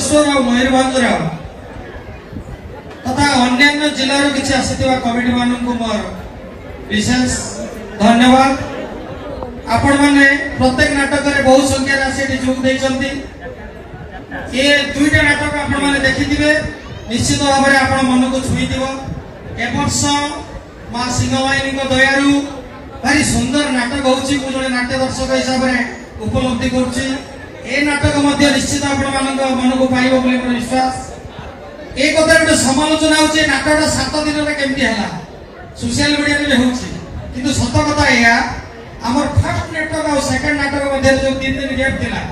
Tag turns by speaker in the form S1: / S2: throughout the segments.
S1: बालेश्वर और मयूरभंज तथा अन्य जिलार किसी आसिथिबा कमिटी मानक मोर विशेष धन्यवाद। आपण माने प्रत्येक नाटक रे बहुत संख्या राशि जोग देइचंती। ये दुईटा नाटक आपण माने देखिथिबे निश्चित भाव में आपण मन को छुई दिबो। ए वर्ष मां सिंहवाहिनी को दयारु भारी सुंदर नाटक होउची। मु जने नाट्य दर्शक हिसाब रे उपलब्धि करूची। ए नाटक मध्य निश्चित आपण मानक मन को पाइबो बोली मोर विश्वास। ए कथा गोटे समालोचना होची नाटकटा 7 दिन रे केमती हला सोशल मीडिया रे होउची, किंतु सत कथा एया हमर फर्स्ट नाटक और सेकंड नाटक मध्य जो 3 दिन गैप थिला।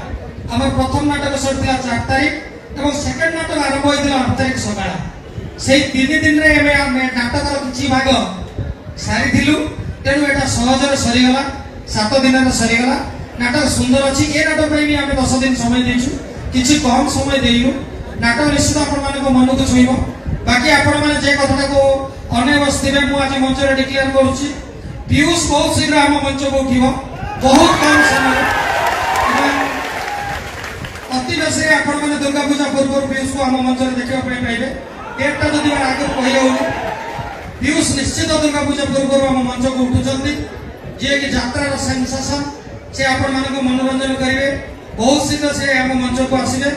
S1: हमर प्रथम नाटक सरथिला 4 तारिख एवं सेकंड नाटक आरंभ होइतिला 8 तारिख सकाळ। सेई 3 दिन रे एमे नाटक रो किछि भाग सारी थिलु, तेनु एटा सहज रे सरी गला। 7 दिन रे सरी गला। नाटक सुंदर अछि। ए नाटक पे भी हम 10 दिन समय देछु, किछि कम समय देइनु। नाटक निश्चित आपण माने को मन को छुइबो। बाकी आपण माने जे कथाटा को अने बस्तिबे मु आज मंच रे डिक्लेयर करूची। पीयूष बहुत शीघ्र हम मंच को उठिबो, बहुत कम समय अति बेसी आपण माने दुर्गा पूजा पूर्व पीयूष को हम मंच रे देखिबा पई पाइबे। डेटटा जदि आगे कहि होउ पीयूष निश्चित दुर्गा पूजा पूर्व हम मंच को उठुचंती। जे कि यात्रा रो सेंसेशन से आपण माने को मनोरंजन करिवे। बहुत शीघ्र से हम मंच को आसीबे।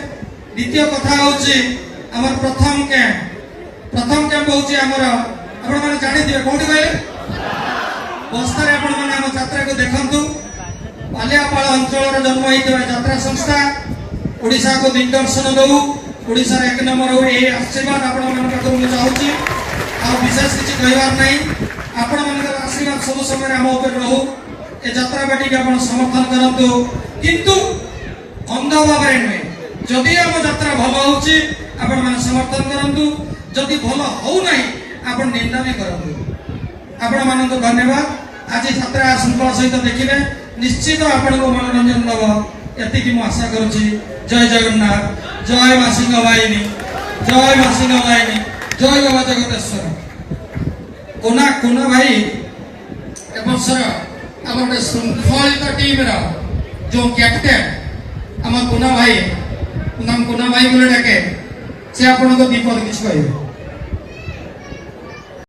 S1: द्वितीय कथा होची हमर प्रथम कैंप होची हमर आपण माने जानि दिबे कोठी गए बस्तर। आपण माने हम यात्रा को देखंतु। बालियापाल अंचल रे जन्म होइतबा यात्रा संस्था ओडिसा को दिग्दर्शन दउ। ओडिसा रे 1 नंबर हो ए आशीर्वाद आपण माने को मु चाहूची। आ विशेष किछि कहबार नै। आपण माने आशीर्वाद सब समय हम ऊपर रहू। ए यात्रा बाटी के आपण समर्थन करंतु, किंतु अंध भाबरे नै। जदि हम यात्रा भल होची आपण माने समर्थन करंतु, जदि भल हो नै आपण निंदा भी करंतु। आपण माने को धन्यवाद। आज यात्रा श्रृंखला सहित देखिले निश्चित आपण को मनोरंजन दब एति की मु आशा करूची। जय जगन्नाथ, जय मां सिंहवाहिनी, जय मां सिंहवाहिनी, जय बाबा जगतेश्वर। कोना कोना भाई एबसर हमर श्रृंखलित टीम रा जो कैप्टन हमर कोना भाई नाम कोना भाई बोले डाके से आपण को दीपक किछ कहबे।